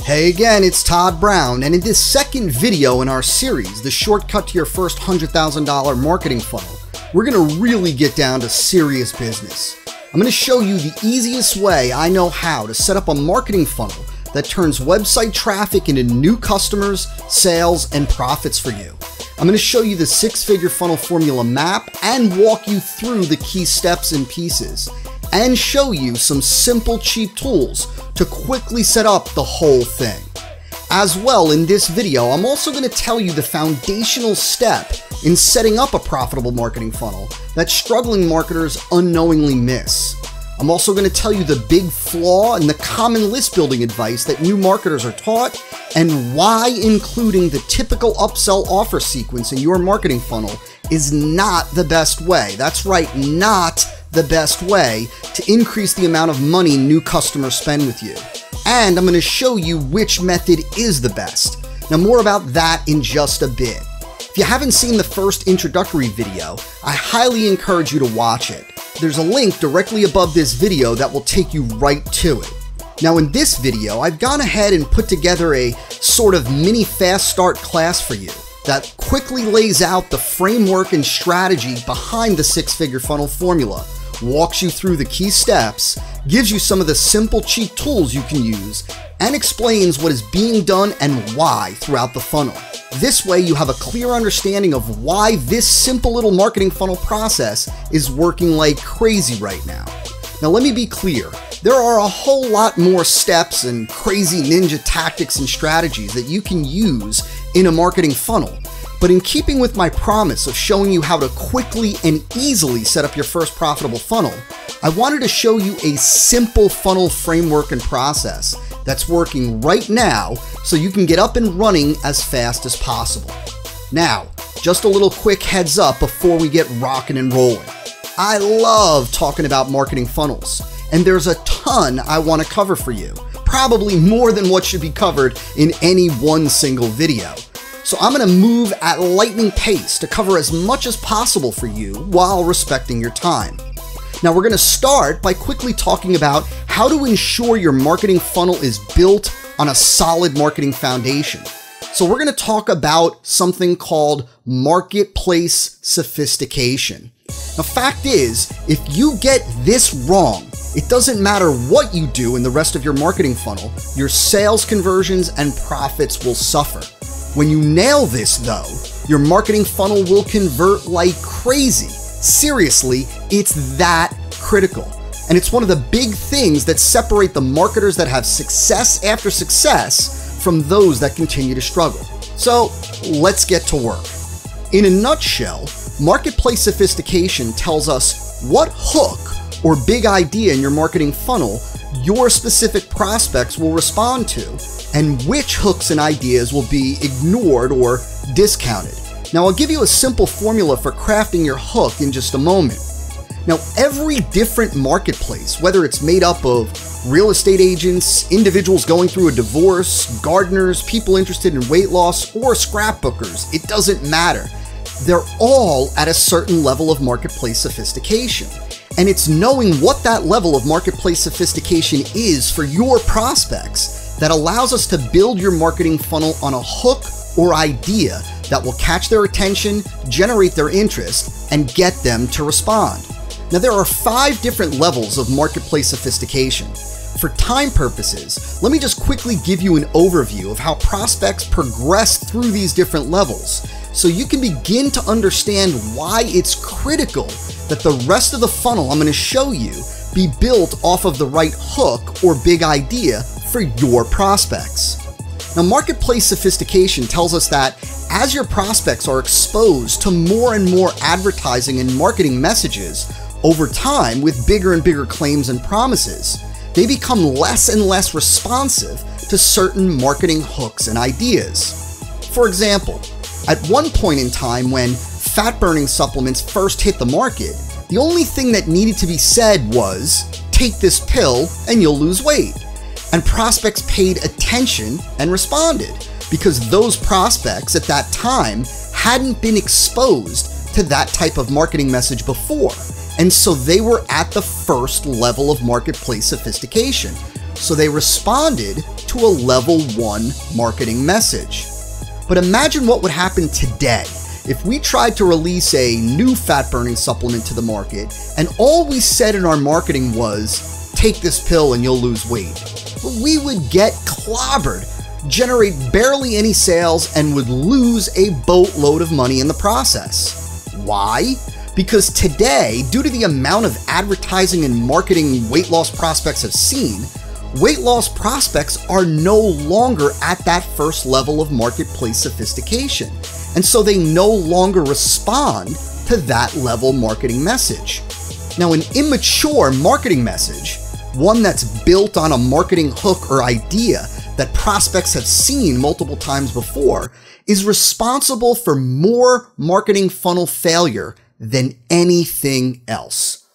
Hey again, it's Todd Brown, and in this second video in our series, The Shortcut to Your First $100,000 Marketing Funnel, we're going to really get down to serious business. I'm going to show you the easiest way I know how to set up a marketing funnel that turns website traffic into new customers, sales, and profits for you. I'm going to show you the six-figure funnel formula map and walk you through the key steps and pieces, and show you some simple, cheap tools to quickly set up the whole thing. As well, in this video, I'm also going to tell you the foundational step in setting up a profitable marketing funnel that struggling marketers unknowingly miss. I'm also going to tell you the big flaw in the common list building advice that new marketers are taught, and why including the typical upsell offer sequence in your marketing funnel is not the best way. That's right, not the best way to increase the amount of money new customers spend with you. And I'm going to show you which method is the best. Now, more about that in just a bit. If you haven't seen the first introductory video, I highly encourage you to watch it. There's a link directly above this video that will take you right to it. Now, in this video, I've gone ahead and put together a sort of mini fast start class for you that quickly lays out the framework and strategy behind the six-figure funnel formula, walks you through the key steps, gives you some of the simple, cheap tools you can use, and explains what is being done and why throughout the funnel. This way, you have a clear understanding of why this simple little marketing funnel process is working like crazy right now. Now, let me be clear. There are a whole lot more steps and crazy ninja tactics and strategies that you can use in a marketing funnel. But in keeping with my promise of showing you how to quickly and easily set up your first profitable funnel, I wanted to show you a simple funnel framework and process that's working right now so you can get up and running as fast as possible. Now, just a little quick heads up before we get rocking and rolling. I love talking about marketing funnels, and there's a ton I want to cover for you, probably more than what should be covered in any one single video. So I'm going to move at lightning pace to cover as much as possible for you while respecting your time. Now, we're going to start by quickly talking about how to ensure your marketing funnel is built on a solid marketing foundation. So we're going to talk about something called marketplace sophistication. The fact is, if you get this wrong, it doesn't matter what you do in the rest of your marketing funnel, your sales conversions and profits will suffer. When you nail this though, your marketing funnel will convert like crazy. Seriously, it's that critical. And it's one of the big things that separate the marketers that have success after success from those that continue to struggle. So let's get to work. In a nutshell, marketplace sophistication tells us what hook or big idea in your marketing funnel your specific prospects will respond to, and which hooks and ideas will be ignored or discounted. Now, I'll give you a simple formula for crafting your hook in just a moment. Now, every different marketplace, whether it's made up of real estate agents, individuals going through a divorce, gardeners, people interested in weight loss, or scrapbookers, it doesn't matter. They're all at a certain level of marketplace sophistication. And it's knowing what that level of marketplace sophistication is for your prospects that allows us to build your marketing funnel on a hook or idea that will catch their attention, generate their interest, and get them to respond. Now, there are 5 different levels of marketplace sophistication. For time purposes, let me just quickly give you an overview of how prospects progress through these different levels, so you can begin to understand why it's critical that the rest of the funnel I'm going to show you be built off of the right hook or big idea for your prospects. Now, marketplace sophistication tells us that as your prospects are exposed to more and more advertising and marketing messages over time with bigger and bigger claims and promises, they become less and less responsive to certain marketing hooks and ideas. For example, at one point in time when fat-burning supplements first hit the market, the only thing that needed to be said was, take this pill and you'll lose weight. And prospects paid attention and responded because those prospects at that time hadn't been exposed to that type of marketing message before. And so they were at the first level of marketplace sophistication. So they responded to a level 1 marketing message. But imagine what would happen today if we tried to release a new fat-burning supplement to the market and all we said in our marketing was, take this pill and you'll lose weight. We would get clobbered, generate barely any sales, and would lose a boatload of money in the process. Why? Because today, due to the amount of advertising and marketing weight loss prospects have seen, weight loss prospects are no longer at that first level of marketplace sophistication, and so they no longer respond to that level marketing message. Now, an immature marketing message, one that's built on a marketing hook or idea that prospects have seen multiple times before, is responsible for more marketing funnel failure than anything else.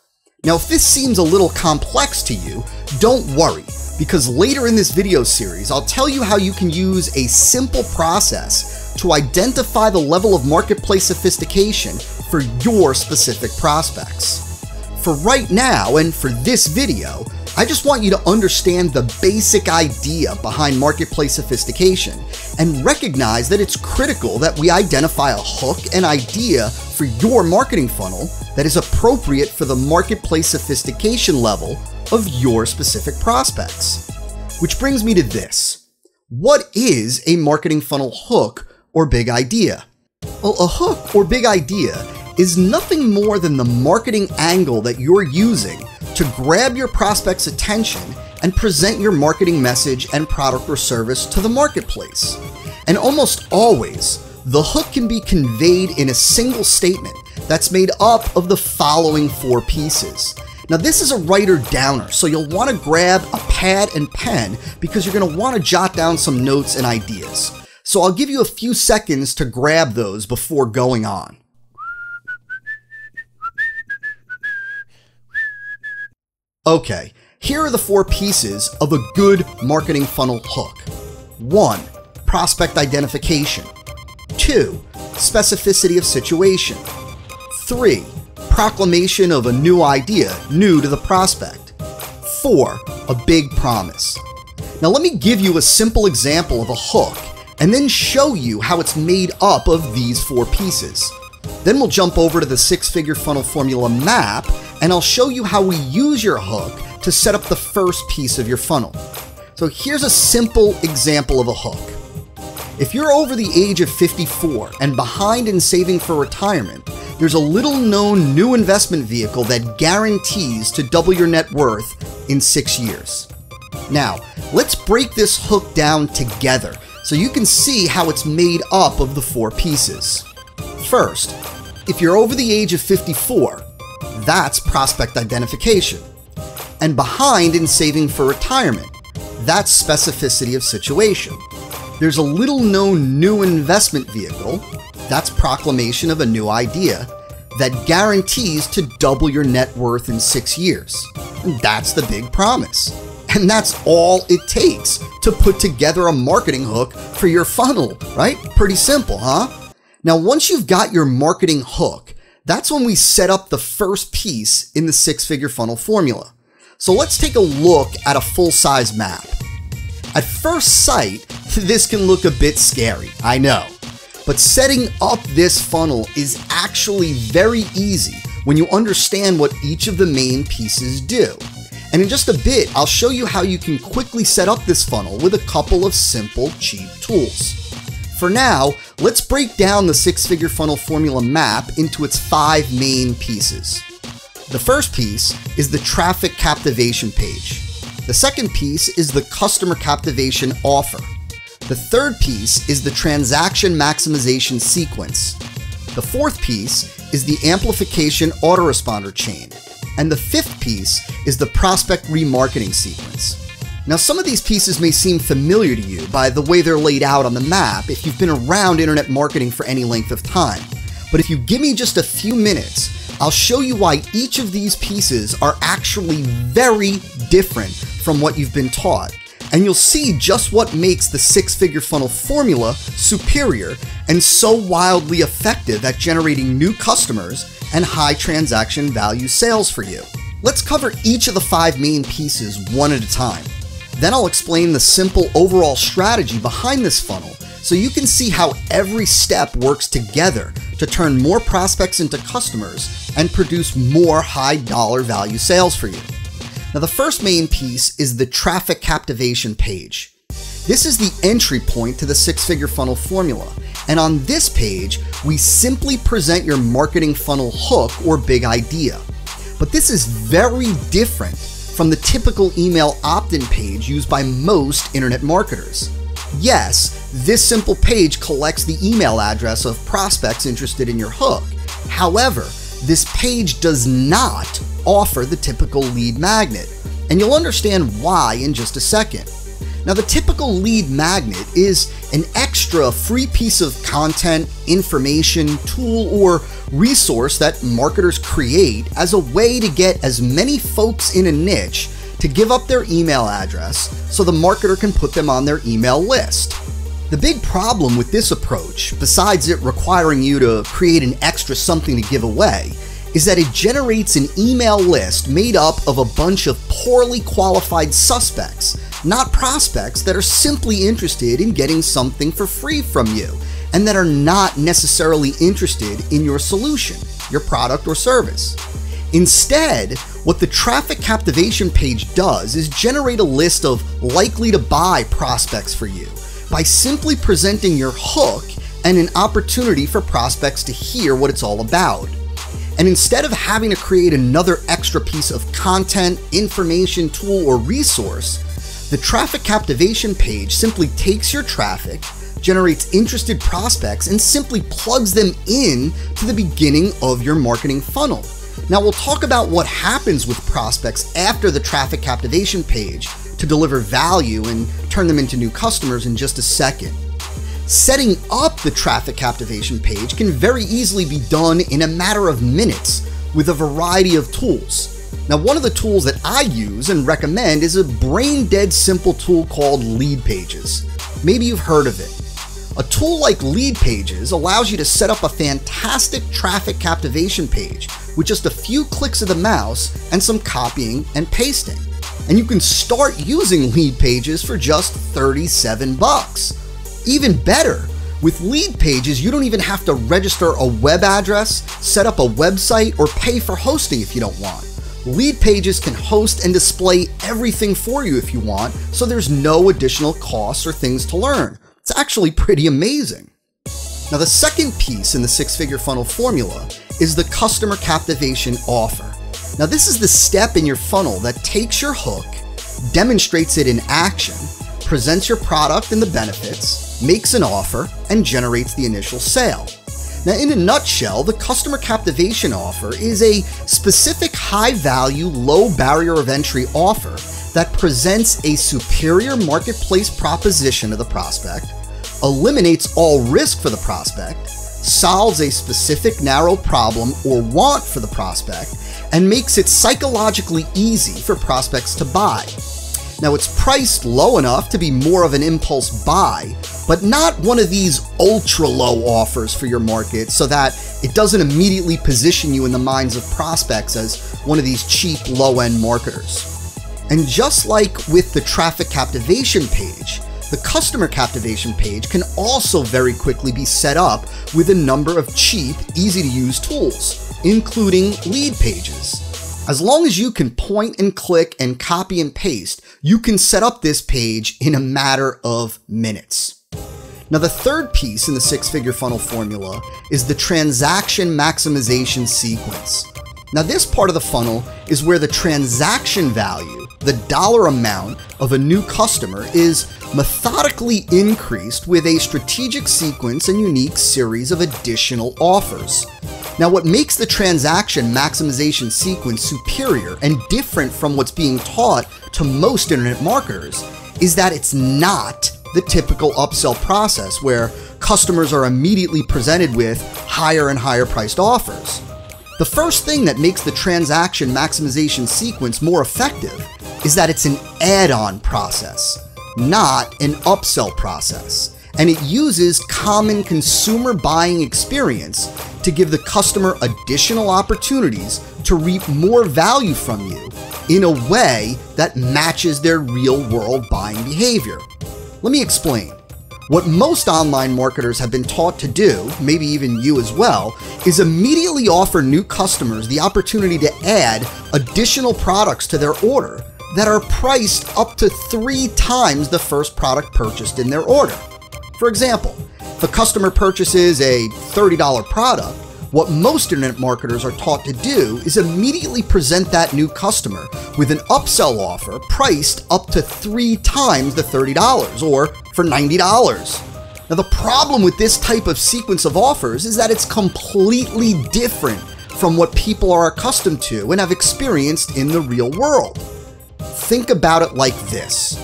Now, if this seems a little complex to you, don't worry, because later in this video series, I'll tell you how you can use a simple process to identify the level of marketplace sophistication for your specific prospects. For right now, and for this video, I just want you to understand the basic idea behind marketplace sophistication and recognize that it's critical that we identify a hook and idea for your marketing funnel that is appropriate for the marketplace sophistication level of your specific prospects. Which brings me to this. What is a marketing funnel hook or big idea? Well, a hook or big idea is nothing more than the marketing angle that you're using to grab your prospect's attention and present your marketing message and product or service to the marketplace. And almost always, the hook can be conveyed in a single statement that's made up of the following 4 pieces. Now, this is a writer-downer, so you'll want to grab a pad and pen because you're going to want to jot down some notes and ideas. So I'll give you a few seconds to grab those before going on. Okay, here are the 4 pieces of a good marketing funnel hook. 1. Prospect identification. 2. Specificity of situation. 3. Proclamation of a new idea, new to the prospect. 4. A big promise. Now let me give you a simple example of a hook and then show you how it's made up of these 4 pieces. Then we'll jump over to the 6-figure funnel formula map and I'll show you how we use your hook to set up the first piece of your funnel. So here's a simple example of a hook. If you're over the age of 54 and behind in saving for retirement, there's a little known new investment vehicle that guarantees to double your net worth in 6 years. Now, let's break this hook down together so you can see how it's made up of the 4 pieces. First, if you're over the age of 54, that's prospect identification. And behind in saving for retirement, that's specificity of situation. There's a little known new investment vehicle, that's proclamation of a new idea, that guarantees to double your net worth in 6 years. And that's the big promise. And that's all it takes to put together a marketing hook for your funnel, right? Pretty simple, huh? Now, once you've got your marketing hook, that's when we set up the first piece in the 6-figure funnel formula. So let's take a look at a full-size map. At first sight, this can look a bit scary, I know. But setting up this funnel is actually very easy when you understand what each of the main pieces do. And in just a bit, I'll show you how you can quickly set up this funnel with a couple of simple, cheap tools. For now, let's break down the 6-figure funnel formula map into its 5 main pieces. The first piece is the traffic captivation page. The second piece is the customer captivation offer. The third piece is the transaction maximization sequence. The fourth piece is the amplification autoresponder chain. And the fifth piece is the prospect remarketing sequence. Now, some of these pieces may seem familiar to you by the way they're laid out on the map if you've been around internet marketing for any length of time. But if you give me just a few minutes, I'll show you why each of these pieces are actually very different from what you've been taught. And you'll see just what makes the 6-figure funnel formula superior and so wildly effective at generating new customers and high transaction value sales for you. Let's cover each of the 5 main pieces one at a time. Then I'll explain the simple overall strategy behind this funnel so you can see how every step works together to turn more prospects into customers and produce more high dollar value sales for you. Now, the first main piece is the traffic captivation page. This is the entry point to the six-figure funnel formula. And on this page, we simply present your marketing funnel hook or big idea. But this is very different from the typical email opt-in page used by most internet marketers. Yes, this simple page collects the email address of prospects interested in your hook. However, this page does not offer the typical lead magnet, and you'll understand why in just a second. Now, the typical lead magnet is an extra free piece of content, information, tool, or resource that marketers create as a way to get as many folks in a niche to give up their email address so the marketer can put them on their email list. The big problem with this approach, besides it requiring you to create an extra something to give away, is that it generates an email list made up of a bunch of poorly qualified suspects, not prospects that are simply interested in getting something for free from you and that are not necessarily interested in your solution, your product or service. Instead, what the traffic captivation page does is generate a list of likely to buy prospects for you by simply presenting your hook and an opportunity for prospects to hear what it's all about. And instead of having to create another extra piece of content, information, tool, or resource, the traffic captivation page simply takes your traffic, generates interested prospects, and simply plugs them in to the beginning of your marketing funnel. Now, we'll talk about what happens with prospects after the traffic captivation page to deliver value and turn them into new customers in just a second. Setting up the traffic captivation page can very easily be done in a matter of minutes with a variety of tools. Now, one of the tools that I use and recommend is a brain-dead simple tool called Lead Pages. Maybe you've heard of it. A tool like Lead Pages allows you to set up a fantastic traffic captivation page with just a few clicks of the mouse and some copying and pasting. And you can start using Lead Pages for just 37 bucks. Even better, with Lead Pages, you don't even have to register a web address, set up a website, or pay for hosting if you don't want. Lead Pages can host and display everything for you if you want, so there's no additional costs or things to learn. It's actually pretty amazing. Now, the second piece in the six-figure funnel formula is the customer captivation offer. Now, this is the step in your funnel that takes your hook, demonstrates it in action, presents your product and the benefits, makes an offer, and generates the initial sale. Now, in a nutshell, the customer captivation offer is a specific high-value, low barrier of entry offer that presents a superior marketplace proposition to the prospect, eliminates all risk for the prospect, solves a specific narrow problem or want for the prospect, and makes it psychologically easy for prospects to buy. Now, it's priced low enough to be more of an impulse buy, but not one of these ultra low offers for your market so that it doesn't immediately position you in the minds of prospects as one of these cheap low-end marketers. And just like with the traffic captivation page, the customer captivation page can also very quickly be set up with a number of cheap, easy-to-use tools, including Lead Pages. As long as you can point and click and copy and paste, you can set up this page in a matter of minutes. Now, the third piece in the six-figure funnel formula is the transaction maximization sequence. Now, this part of the funnel is where the transaction value, the dollar amount of a new customer, is methodically increased with a strategic sequence and unique series of additional offers. Now, what makes the transaction maximization sequence superior and different from what's being taught to most internet marketers is that it's not the typical upsell process where customers are immediately presented with higher and higher priced offers. The first thing that makes the transaction maximization sequence more effective is that it's an add-on process, not an upsell process, and it uses common consumer buying experience to give the customer additional opportunities to reap more value from you in a way that matches their real-world buying behavior. Let me explain. What most online marketers have been taught to do, maybe even you as well, is immediately offer new customers the opportunity to add additional products to their order that are priced up to 3 times the first product purchased in their order. For example, if a customer purchases a $30 product, what most internet marketers are taught to do is immediately present that new customer with an upsell offer priced up to 3 times the $30, or for $90. Now, the problem with this type of sequence of offers is that it's completely different from what people are accustomed to and have experienced in the real world. Think about it like this.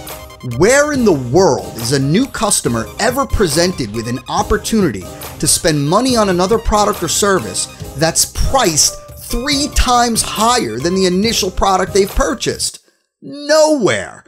Where in the world is a new customer ever presented with an opportunity to spend money on another product or service that's priced 3 times higher than the initial product they've purchased? Nowhere.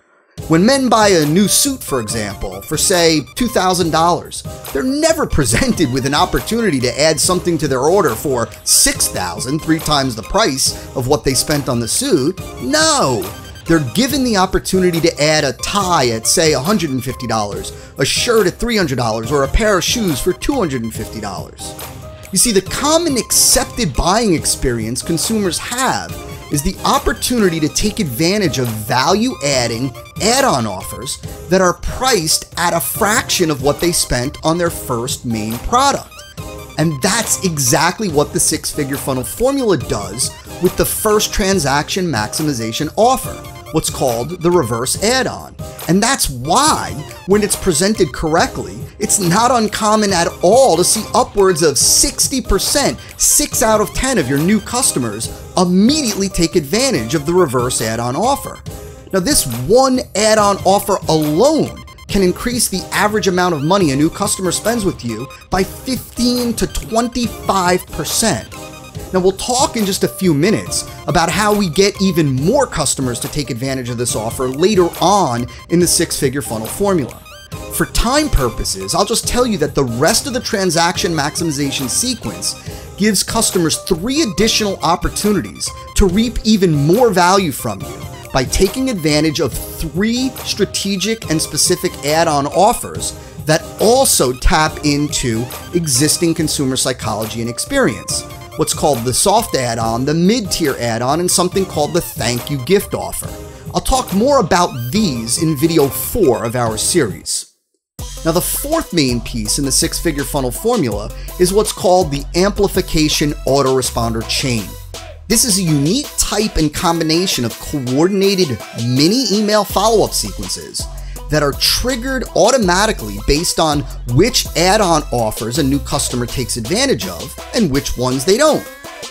When men buy a new suit, for example, for say $2,000, they're never presented with an opportunity to add something to their order for $6,000, 3 times the price of what they spent on the suit. No. They're given the opportunity to add a tie at, say, $150, a shirt at $300, or a pair of shoes for $250. You see, the common accepted buying experience consumers have is the opportunity to take advantage of value-adding add-on offers that are priced at a fraction of what they spent on their first main product. And that's exactly what the 6-figure funnel formula does with the first transaction maximization offer, what's called the reverse add-on. And that's why, when it's presented correctly, it's not uncommon at all to see upwards of 60%, 6 out of 10 of your new customers immediately take advantage of the reverse add-on offer. Now, this one add-on offer alone can increase the average amount of money a new customer spends with you by 15 to 25%. Now, we'll talk in just a few minutes about how we get even more customers to take advantage of this offer later on in the 6-figure funnel formula. For time purposes, I'll just tell you that the rest of the transaction maximization sequence gives customers 3 additional opportunities to reap even more value from you by taking advantage of 3 strategic and specific add-on offers that also tap into existing consumer psychology and experience. What's called the soft add-on, the mid-tier add-on, and something called the thank you gift offer. I'll talk more about these in video 4 of our series. Now, the 4th main piece in the 6-figure funnel formula is what's called the amplification autoresponder chain. This is a unique type and combination of coordinated mini email follow-up sequences that are triggered automatically based on which add-on offers a new customer takes advantage of and which ones they don't.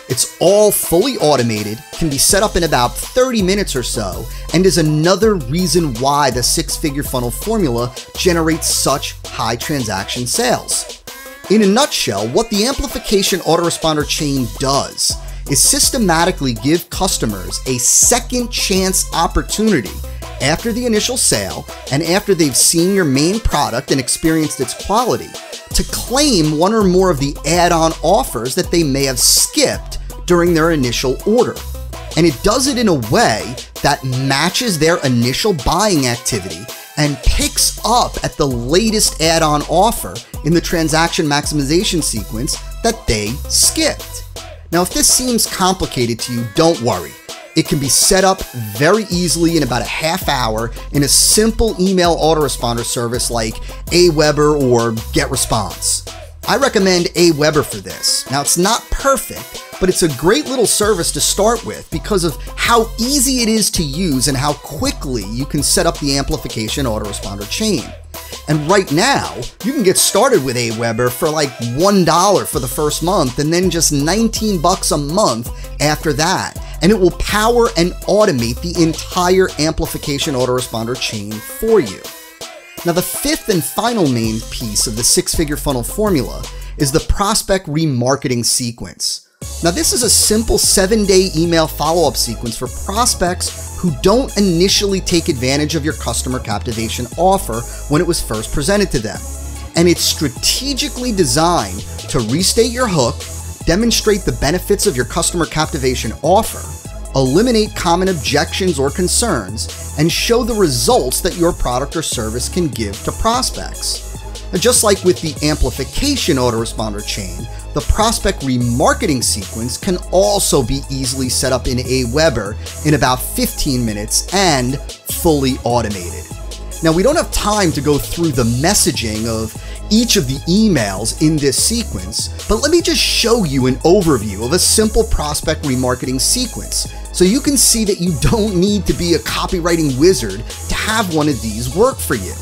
It's all fully automated, can be set up in about 30 minutes or so, and is another reason why the 6-figure funnel formula generates such high transaction sales. In a nutshell, what the amplification autoresponder chain does is systematically give customers a second chance opportunity after the initial sale and after they've seen your main product and experienced its quality to claim one or more of the add-on offers that they may have skipped during their initial order. And it does it in a way that matches their initial buying activity and picks up at the latest add-on offer in the transaction maximization sequence that they skipped. Now, if this seems complicated to you, don't worry. It can be set up very easily in about a half hour in a simple email autoresponder service like Aweber or GetResponse. I recommend Aweber for this. Now, it's not perfect, but it's a great little service to start with because of how easy it is to use and how quickly you can set up the amplification autoresponder chain. And right now, you can get started with Aweber for like $1 for the first month and then just $19 a month after that. And it will power and automate the entire amplification autoresponder chain for you. Now, the 5th and final main piece of the 6-figure funnel formula is the prospect remarketing sequence. Now, this is a simple 7-day email follow-up sequence for prospects who don't initially take advantage of your customer captivation offer when it was first presented to them. And it's strategically designed to restate your hook, demonstrate the benefits of your customer captivation offer, eliminate common objections or concerns, and show the results that your product or service can give to prospects. Now, just like with the amplification autoresponder chain, the prospect remarketing sequence can also be easily set up in Aweber in about 15 minutes and fully automated. Now, we don't have time to go through the messaging of each of the emails in this sequence, but let me just show you an overview of a simple prospect remarketing sequence so you can see that you don't need to be a copywriting wizard to have one of these work for you.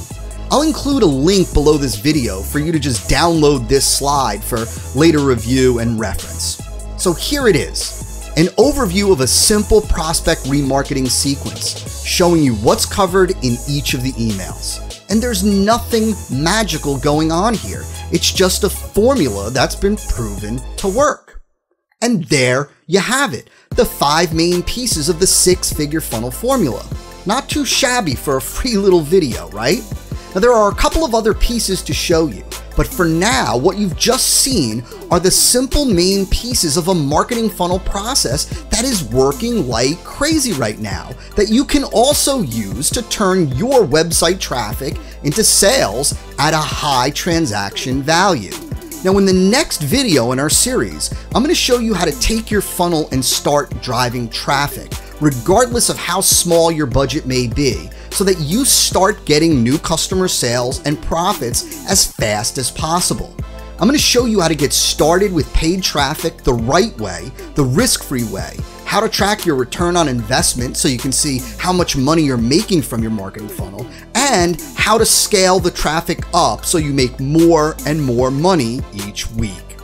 I'll include a link below this video for you to just download this slide for later review and reference. So here it is, an overview of a simple prospect remarketing sequence showing you what's covered in each of the emails. And there's nothing magical going on here. It's just a formula that's been proven to work. And there you have it, the 5 main pieces of the 6-figure funnel formula. Not too shabby for a free little video, right? Now, there are a couple of other pieces to show you, but for now, what you've just seen are the simple main pieces of a marketing funnel process that is working like crazy right now, that you can also use to turn your website traffic into sales at a high transaction value. Now, in the next video in our series, I'm going to show you how to take your funnel and start driving traffic, regardless of how small your budget may be, so that you start getting new customer sales and profits as fast as possible. I'm going to show you how to get started with paid traffic the right way, the risk-free way, how to track your return on investment so you can see how much money you're making from your marketing funnel, and how to scale the traffic up so you make more and more money each week.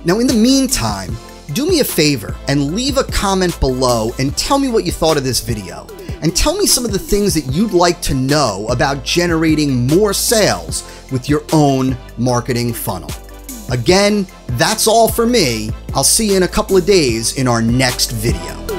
Now, in the meantime, do me a favor and leave a comment below and tell me what you thought of this video. And tell me some of the things that you'd like to know about generating more sales with your own marketing funnel. Again, that's all for me. I'll see you in a couple of days in our next video.